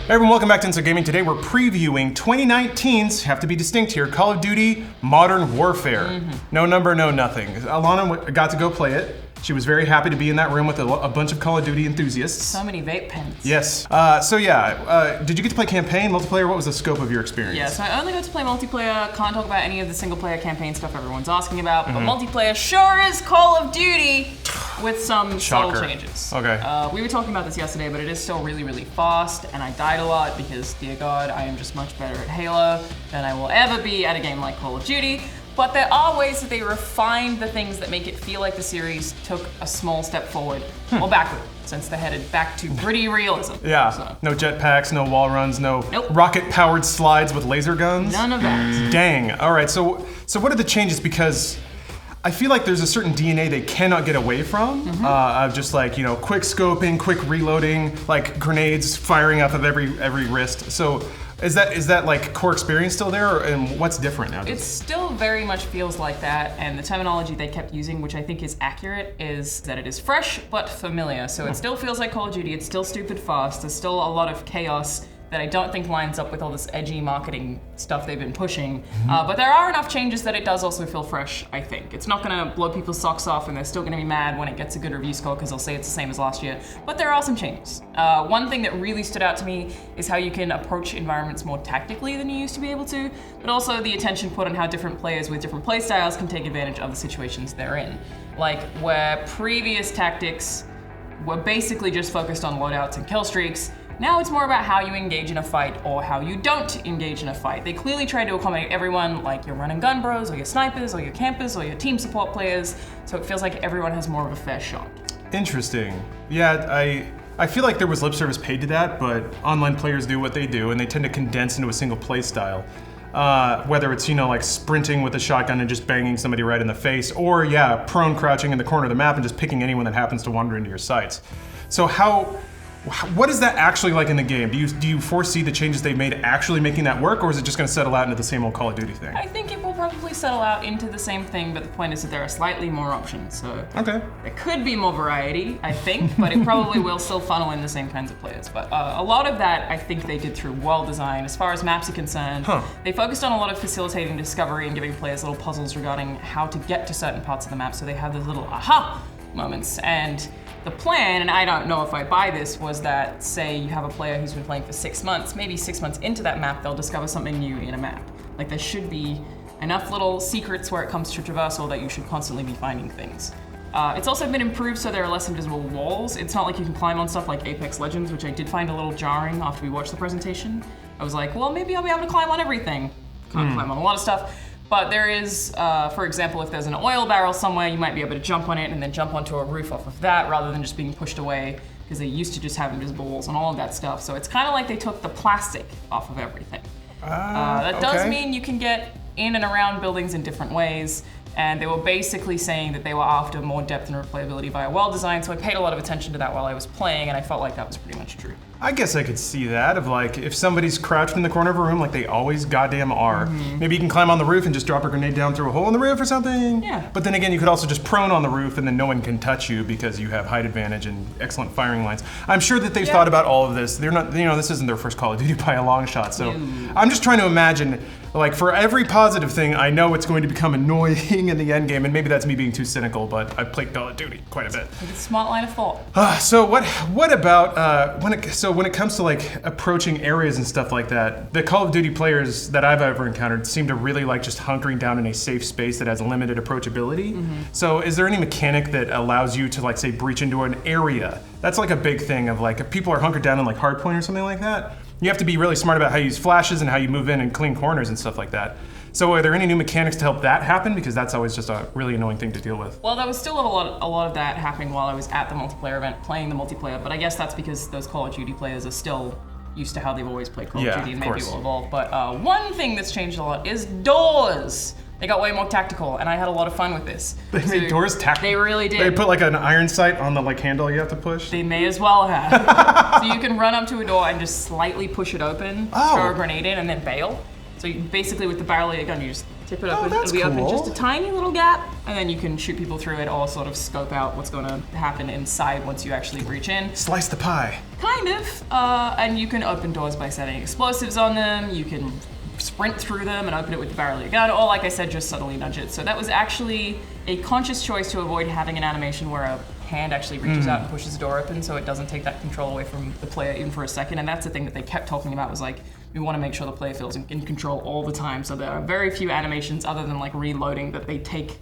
Hey everyone, welcome back to Inside Gaming. Today we're previewing 2019's, have to be distinct here, Call of Duty Modern Warfare. No number, no nothing. Alana got to go play it. She was very happy to be in that room with a bunch of Call of Duty enthusiasts. So many vape pens. Yes. Did you get to play campaign, multiplayer? What was the scope of your experience? Yeah, so I only got to play multiplayer. Can't talk about any of the single player campaign stuff everyone's asking about, but multiplayer sure is Call of Duty with some subtle changes. Okay. We were talking about this yesterday, but it is still really, really fast, and I died a lot because, dear God, I am just much better at Halo than I will ever be at a game like Call of Duty. But there are ways that they refined the things that make it feel like the series took a small step forward or backward, since they headed back to gritty realism. Yeah, so. No jetpacks, no wall runs, no Nope. rocket-powered slides with laser guns. None of that. Dang. All right, so what are the changes? Because I feel like there's a certain DNA they cannot get away from, of just like, you know, quick scoping, quick reloading, like grenades firing off of every wrist. So is that like core experience still there, and what's different now? It still very much feels like that, and the terminology they kept using, which I think is accurate, is that it is fresh but familiar. So it still feels like Call of Duty, it's still stupid fast, there's still a lot of chaos that I don't think lines up with all this edgy marketing stuff they've been pushing. But there are enough changes that it does also feel fresh, I think. It's not gonna blow people's socks off and they're still gonna be mad when it gets a good review score because they'll say it's the same as last year. But there are some changes. One thing that really stood out to me is how you can approach environments more tactically than you used to be able to, but also the attention put on how different players with different play styles can take advantage of the situations they're in. Like where previous tactics were basically just focused on loadouts and killstreaks, now it's more about how you engage in a fight or how you don't engage in a fight. They clearly try to accommodate everyone, like your run and gun bros, or your snipers, or your campers, or your team support players, so it feels like everyone has more of a fair shot. Interesting. Yeah, I feel like there was lip service paid to that, but online players do what they do, and they tend to condense into a single play style. Whether it's, you know, like sprinting with a shotgun and just banging somebody right in the face, or yeah, prone crouching in the corner of the map and just picking anyone that happens to wander into your sights. So what is that actually like in the game? Do you foresee the changes they've made actually making that work, or is it just going to settle out into the same old Call of Duty thing? I think it will probably settle out into the same thing, but the point is that there are slightly more options, so okay. There could be more variety, I think, but it probably will still funnel in the same kinds of players. But a lot of that, I think they did through world design. As far as maps are concerned, they focused on a lot of facilitating discovery and giving players little puzzles regarding how to get to certain parts of the map, so they have those little aha moments. And the plan, and I don't know if I buy this, was that, say you have a player who's been playing for 6 months, maybe 6 months into that map, they'll discover something new in a map. Like there should be enough little secrets where it comes to traversal that you should constantly be finding things. It's also been improved so there are less invisible walls. It's not like you can climb on stuff like Apex Legends, which I did find a little jarring after we watched the presentation. I was like, well, maybe I'll be able to climb on everything. Can't climb on a lot of stuff. But there is, for example, if there's an oil barrel somewhere, you might be able to jump on it and then jump onto a roof off of that rather than just being pushed away, because they used to just have invisible walls and all of that stuff. So it's kind of like they took the plastic off of everything. That does mean you can get in and around buildings in different ways, and they were basically saying that they were after more depth and replayability via world design, so I paid a lot of attention to that while I was playing, and I felt like that was pretty much true. I guess I could see that, of like, if somebody's crouched in the corner of a room like they always goddamn are, maybe you can climb on the roof and just drop a grenade down through a hole in the roof or something. Yeah. But then again, you could also just prone on the roof and then no one can touch you because you have height advantage and excellent firing lines. I'm sure that they've thought about all of this. They're not, you know, this isn't their first Call of Duty by a long shot, so I'm just trying to imagine, like, for every positive thing, I know it's going to become annoying in the end game, and maybe that's me being too cynical, but I've played Call of Duty quite a bit. It's a smart line of thought. So what about when it comes to like approaching areas and stuff like that, the Call of Duty players that I've ever encountered seem to really like just hunkering down in a safe space that has limited approachability. So is there any mechanic that allows you to, like, say, breach into an area? That's like a big thing of, like, if people are hunkered down in like hardpoint or something like that, you have to be really smart about how you use flashes and how you move in and clean corners and stuff like that. So are there any new mechanics to help that happen? Because that's always just a really annoying thing to deal with. Well, there was still a lot of that happening while I was at the multiplayer event playing the multiplayer, but I guess that's because those Call of Duty players are still used to how they've always played Call of Duty, and maybe will evolve. But one thing that's changed a lot is doors. They got way more tactical, and I had a lot of fun with this. They made doors tactical? They really did. They put like an iron sight on the like handle you have to push? They may as well have. So you can run up to a door and just slightly push it open, throw a grenade in, and then bail. So you, basically with the barrel of your gun, you just tip it open. That's It'll be cool. open just a tiny little gap, and then you can shoot people through it or sort of scope out what's going to happen inside once you actually breach in. Slice the pie. Kind of. And you can open doors by setting explosives on them. You can sprint through them and open it with the barrel of your gun, or like I said, just subtly nudge it. So that was actually a conscious choice to avoid having an animation where a hand actually reaches out and pushes the door open, so it doesn't take that control away from the player even for a second. And that's the thing that they kept talking about, was like, we want to make sure the player feels in control all the time. So there are very few animations other than like reloading that they take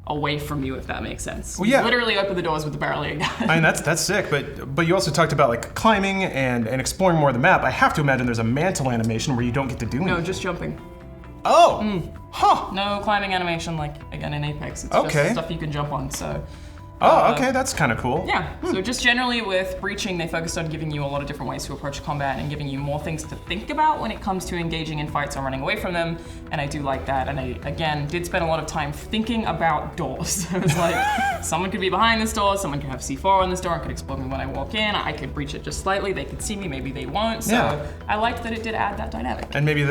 away from you, if that makes sense. Well, yeah. You literally open the doors with the barrel of your gun. I mean, that's sick, but you also talked about like climbing and exploring more of the map. I have to imagine there's a mantle animation where you don't get to do anything. No, just jumping. Oh! Huh! No climbing animation like, again, in Apex. It's Okay. just stuff you can jump on, so... Oh, okay, that's kind of cool. Yeah, so just generally with breaching, they focused on giving you a lot of different ways to approach combat and giving you more things to think about when it comes to engaging in fights or running away from them, and I do like that. And I, again, did spend a lot of time thinking about doors. I was like, someone could be behind this door, someone could have C4 on this door and could explode me when I walk in, I could breach it just slightly, they could see me, maybe they won't, so Yeah. I liked that it did add that dynamic. And maybe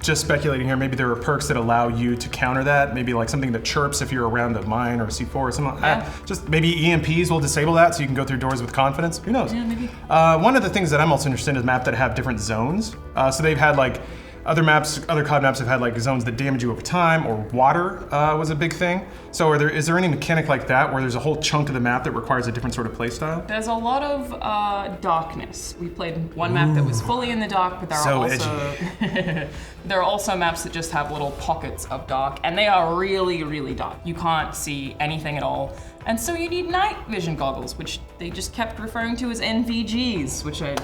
just speculating here, maybe there are perks that allow you to counter that. Maybe like something that chirps if you're around a mine or a C4 or something. Yeah. Just maybe EMPs will disable that so you can go through doors with confidence. Who knows? Yeah, maybe. One of the things that I'm also interested in is maps that have different zones. So they've had like other COD maps have had like zones that damage you over time, or water was a big thing. So is there any mechanic like that where there's a whole chunk of the map that requires a different sort of play style? There's a lot of darkness. We played one map that was fully in the dark, but there are also there are also maps that just have little pockets of dark, and they are really, really dark. You can't see anything at all. And so you need night vision goggles, which they just kept referring to as NVGs, which I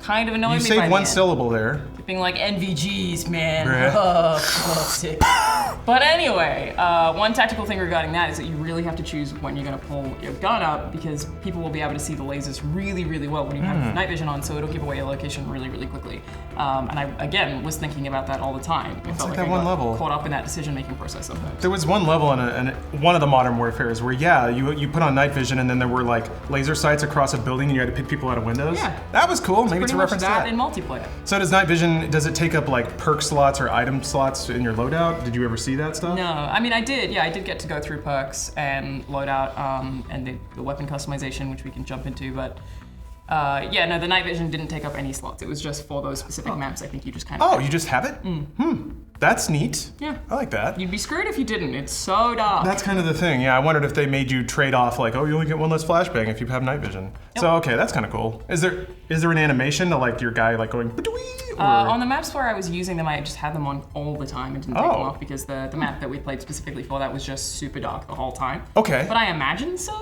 kind of annoyed me by You saved one the end. syllable there. Being like, NVGs, man. Right. Sick. But anyway, one tactical thing regarding that is that you really have to choose when you're going to pull your gun up, because people will be able to see the lasers really, really well when you have night vision on, so it'll give away your location really, really quickly. And I, again, was thinking about that all the time. I felt like I that one got level. caught up in that decision-making process sometimes. There was one level in one of the Modern Warfares where, yeah, you put on night vision and then there were like laser sights across a building and you had to pick people out of windows. Yeah. That was cool. Maybe Pretty to much reference that that. in multiplayer. So does night vision, does it take up like perk slots or item slots in your loadout? Did you ever see that stuff? No, I mean I did. Yeah, I did get to go through perks and loadout and the weapon customization, which we can jump into. But yeah, no, the night vision didn't take up any slots. It was just for those specific maps. I think you just kind of. Oh, you just have it? That's neat. Yeah. I like that. You'd be screwed if you didn't. It's so dark. That's kind of the thing. Yeah, I wondered if they made you trade off like, oh, you only get one less flashbang if you have night vision. So okay, that's kind of cool. Is there an animation to like your guy like going? On the maps where I was using them, I just had them on all the time and didn't take them Oh. off because the map that we played specifically for that was just super dark the whole time. Okay. But I imagine so.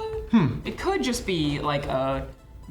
It could just be like a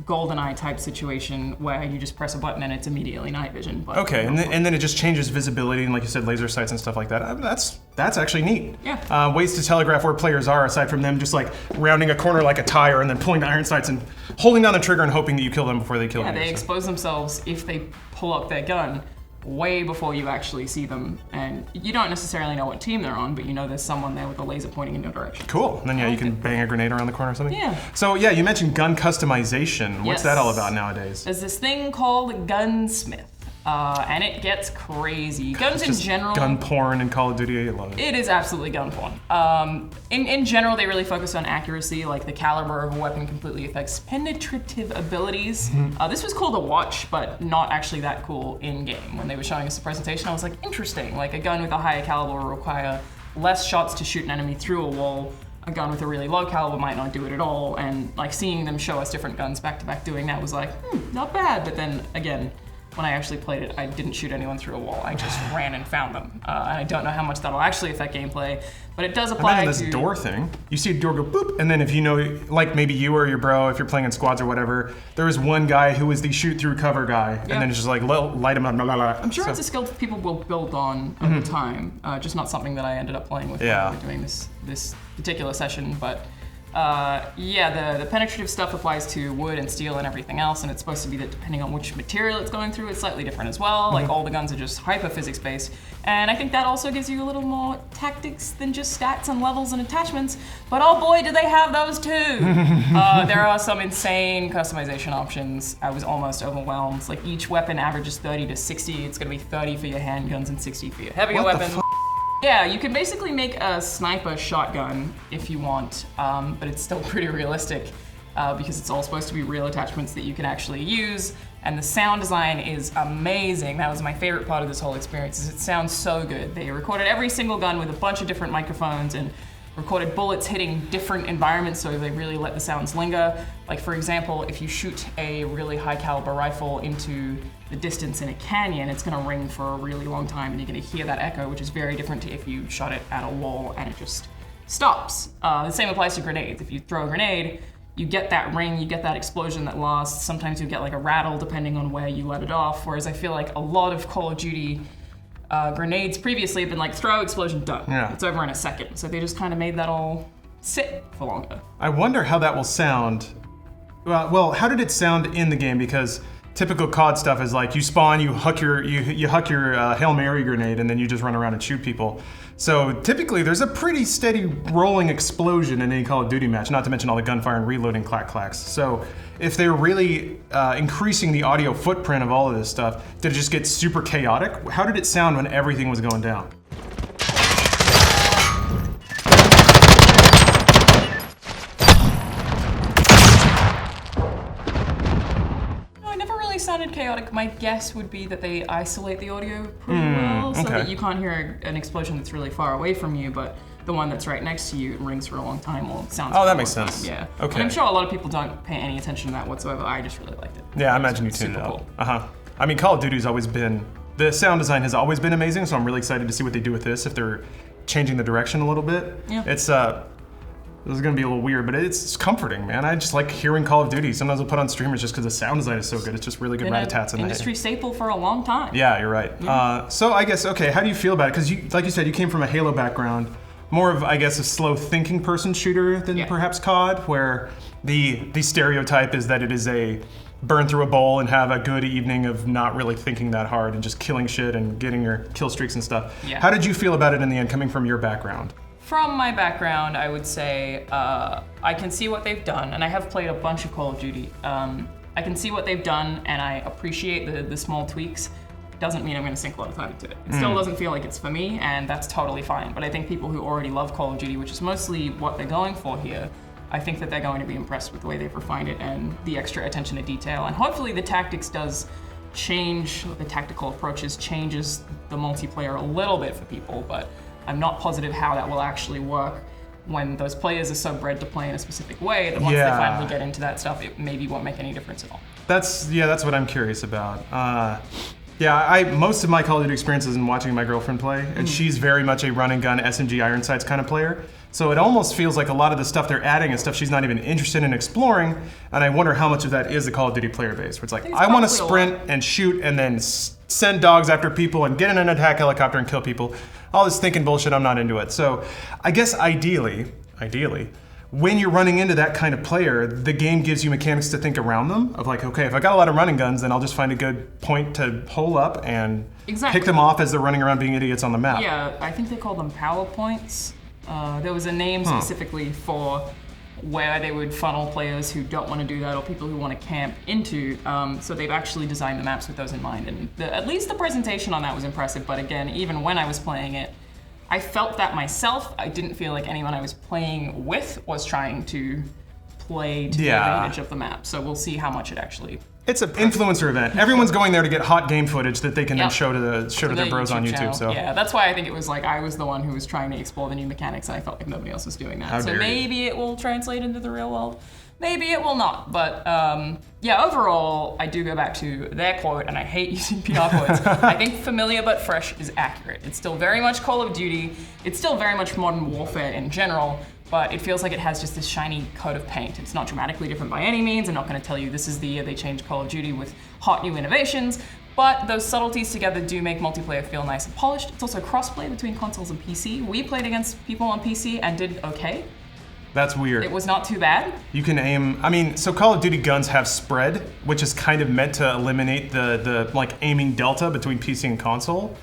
GoldenEye type situation where you just press a button and it's immediately night vision. But Okay, and then it just changes visibility and like you said, laser sights and stuff like that. That's actually neat. Yeah. Ways to telegraph where players are aside from them just like rounding a corner like a tire and then pulling the iron sights and holding down the trigger and hoping that you kill them before they kill Yeah, you. they So- expose themselves if they pull up their gun way before you actually see them, and you don't necessarily know what team they're on, but you know there's someone there with a laser pointing in your direction. Cool. And then yeah, you can bang a grenade around the corner or something. Yeah. So yeah, you mentioned gun customization. What's Yes. that all about nowadays? There's this thing called Gunsmith, and it gets crazy. Guns in Just general. gun porn in Call of Duty. I love it. It is absolutely gun porn. In general, they really focus on accuracy, like the caliber of a weapon completely affects penetrative abilities. This was cool to watch, but not actually that cool in-game. When they were showing us the presentation, I was like, interesting. Like a gun with a higher caliber will require less shots to shoot an enemy through a wall. A gun with a really low caliber might not do it at all. And like seeing them show us different guns back to back doing that was like, not bad. But then again, when I actually played it, I didn't shoot anyone through a wall. I just ran and found them. And I don't know how much that'll actually affect gameplay, but it does apply Imagine this door thing. You see a door go boop, and then if you know, like maybe you or your bro, if you're playing in squads or whatever, there was one guy who was the shoot through cover guy, and then it's just like light him up. Blah, blah, blah. I'm sure it's a skill people will build on over time, just not something that I ended up playing with when we were doing this particular session, but yeah, the penetrative stuff applies to wood and steel and everything else, and it's supposed to be that depending on which material it's going through, it's slightly different as well. Like all the guns are just hyper physics based, and I think that also gives you a little more tactics than just stats and levels and attachments. But oh boy, do they have those too! There are some insane customization options. I was almost overwhelmed. Like each weapon averages 30 to 60. It's gonna be 30 for your handguns and 60 for your heavier weapons. Yeah, you can basically make a sniper shotgun if you want, but it's still pretty realistic because it's all supposed to be real attachments that you can actually use. And the sound design is amazing. That was my favorite part of this whole experience, is it sounds so good. They recorded every single gun with a bunch of different microphones and recorded bullets hitting different environments, so they really let the sounds linger. Like, for example, if you shoot a really high caliber rifle into the distance in a canyon, it's gonna ring for a really long time and you're gonna hear that echo, which is very different to if you shot it at a wall and it just stops. The same applies to grenades. If you throw a grenade, you get that ring, you get that explosion that lasts. Sometimes you get like a rattle depending on where you let it off, whereas I feel like a lot of Call of Duty grenades previously have been like throw, explosion, done. Yeah. It's over in a second. So they just kind of made that all sit for longer. I wonder how that will sound. Well, how did it sound in the game? Because typical COD stuff is like you spawn, you huck your Hail Mary grenade, and then you just run around and shoot people. So typically there's a pretty steady rolling explosion in any Call of Duty match, not to mention all the gunfire and reloading clacks. So if they're really increasing the audio footprint of all of this stuff, did it just get super chaotic? How did it sound when everything was going down? Sounded chaotic. My guess would be that they isolate the audio pretty well so that you can't hear an explosion that's really far away from you, but the one that's right next to you rings for a long time or sounds that makes sense. Yeah. Okay. And I'm sure a lot of people don't pay any attention to that whatsoever. I just really liked it. Yeah, I imagine you tuned it out. Cool. I mean, Call of Duty's always been, the sound design has always been amazing, so I'm really excited to see what they do with this, if they're changing the direction a little bit. Yeah. This is gonna be a little weird, but it's comforting, man. I just like hearing Call of Duty. Sometimes I'll put on streamers just because the sound design is so good. It's just really good rat-a-tats in the head. Industry staple for a long time. Yeah, you're right. Yeah. So I guess, okay, how do you feel about it? Because like you said, you came from a Halo background, more of, I guess, a slow thinking person shooter than perhaps COD, where the stereotype is that it is a burn through a bowl and have a good evening of not really thinking that hard and just killing shit and getting your kill streaks and stuff. Yeah. How did you feel about it in the end, coming from your background? From my background, I would say I can see what they've done, and I have played a bunch of Call of Duty. I can see what they've done, and I appreciate the small tweaks. Doesn't mean I'm going to sink a lot of time into it. It still doesn't feel like it's for me, and that's totally fine. But I think people who already love Call of Duty, which is mostly what they're going for here, I think that they're going to be impressed with the way they've refined it and the extra attention to detail. And hopefully the tactics does change, the tactical approaches changes the multiplayer a little bit for people, but I'm not positive how that will actually work when those players are so bred to play in a specific way that once they finally get into that stuff, it maybe won't make any difference at all. That's what I'm curious about. Most of my Call of Duty experiences in watching my girlfriend play, and she's very much a run and gun SMG Iron Sights kind of player. So it almost feels like a lot of the stuff they're adding is stuff she's not even interested in exploring, and I wonder how much of that is the Call of Duty player base, where it's like, I want to sprint and shoot and then send dogs after people and get in an attack helicopter and kill people. All this thinking bullshit, I'm not into it. So I guess ideally, when you're running into that kind of player, the game gives you mechanics to think around them, of like, okay, if I got a lot of running guns, then I'll just find a good point to hole up and pick them off as they're running around being idiots on the map. Yeah, I think they call them power points. There was a name specifically for where they would funnel players who don't want to do that or people who want to camp into. So they've actually designed the maps with those in mind. And at least the presentation on that was impressive. But again, even when I was playing it, I felt that myself. I didn't feel like anyone I was playing with was trying to play to the advantage of the map. So we'll see how much it actually. It's an influencer event. Everyone's going there to get hot game footage that they can then show to their bros on YouTube. Channel. So yeah, that's why I think it was like I was the one who was trying to explore the new mechanics, and I felt like nobody else was doing that. So maybe it will translate into the real world. Maybe it will not. But overall, I do go back to their quote, and I hate using PR quotes. I think familiar but fresh is accurate. It's still very much Call of Duty. It's still very much Modern Warfare in general. But it feels like it has just this shiny coat of paint. It's not dramatically different by any means. I'm not going to tell you this is the year they changed Call of Duty with hot new innovations, but those subtleties together do make multiplayer feel nice and polished. It's also crossplay between consoles and PC. We played against people on PC and did okay. That's weird. It was not too bad. You can aim, so Call of Duty guns have spread, which is kind of meant to eliminate the like aiming delta between PC and console.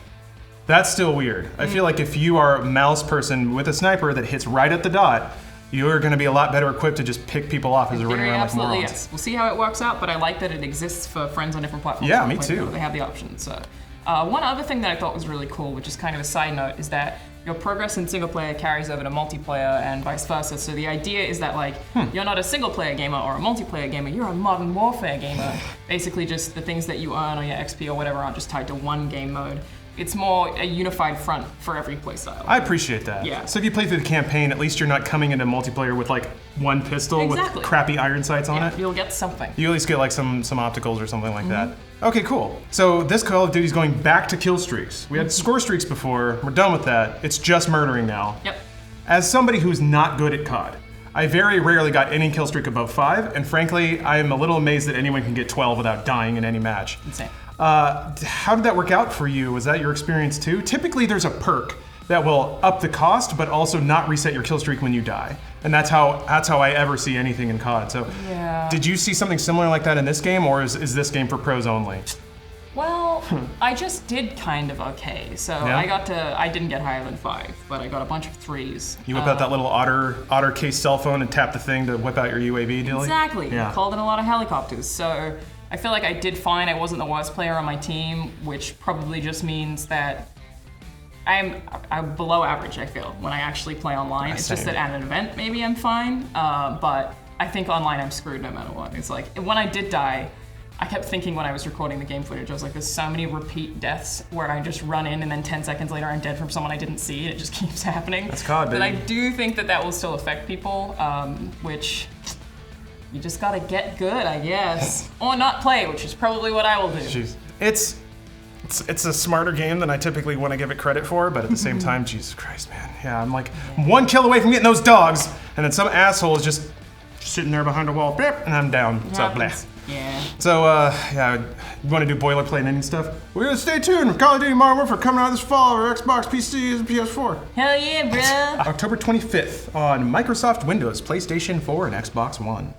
That's still weird. I feel like if you are a mouse person with a sniper that hits right at the dot, you're going to be a lot better equipped to just pick people off as they're running around like morons. Yes. We'll see how it works out, but I like that it exists for friends on different platforms. Yeah, me too. They have the option. So, one other thing that I thought was really cool, which is kind of a side note, is that your progress in single player carries over to multiplayer and vice versa. So the idea is that like you're not a single player gamer or a multiplayer gamer, you're a modern warfare gamer. Basically just the things that you earn on your XP or whatever aren't just tied to one game mode. It's more a unified front for every playstyle. I appreciate that. Yeah. So if you play through the campaign, at least you're not coming into multiplayer with like one pistol with crappy iron sights on it. You'll get something. You at least get like some opticals or something like that. Okay, cool. So this Call of Duty is going back to kill streaks. We had score streaks before. We're done with that. It's just murdering now. Yep. As somebody who's not good at COD, I very rarely got any kill streak above 5, and frankly, I am a little amazed that anyone can get 12 without dying in any match. Insane. How did that work out for you? Was that your experience too? Typically there's a perk that will up the cost, but also not reset your kill streak when you die. And that's how I ever see anything in COD. So did you see something similar like that in this game, or is this game for pros only? Well, I just did kind of okay. So I didn't get higher than 5, but I got a bunch of 3s. You whip out that little otter case cell phone and tap the thing to whip out your UAV deal? Exactly. Yeah. Called in a lot of helicopters. So I feel like I did fine. I wasn't the worst player on my team, which probably just means that I'm below average, I feel, when I actually play online. It's just that at an event, maybe I'm fine. But I think online I'm screwed no matter what. It's like, when I did die, I kept thinking when I was recording the game footage, I was like, there's so many repeat deaths where I just run in and then 10 seconds later I'm dead from someone I didn't see, and it just keeps happening. That's COD, baby. But I do think that will still affect people, which you just gotta get good, I guess. Or not play, which is probably what I will do. Jeez. It's a smarter game than I typically want to give it credit for, but at the same time, Jesus Christ, man. Yeah, I'm like one kill away from getting those dogs, and then some asshole is just sitting there behind a wall, and I'm down. So, blah. Yeah. So, you want to do boilerplate and stuff? We're gonna stay tuned. Call of Duty Modern Warfare coming out this fall for Xbox, PC, and PS4. Hell yeah, bro. October 25th on Microsoft Windows, PlayStation 4, and Xbox One.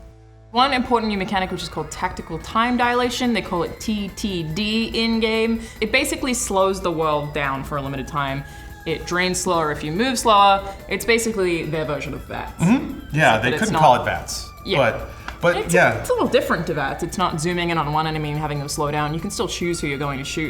One important new mechanic, which is called tactical time dilation. They call it TTD in-game. It basically slows the world down for a limited time. It drains slower if you move slower. It's basically their version of VATS. Yeah, they couldn't call it VATS. Yeah. But it's a little different to VATS. It's not zooming in on one enemy and having them slow down. You can still choose who you're going to shoot,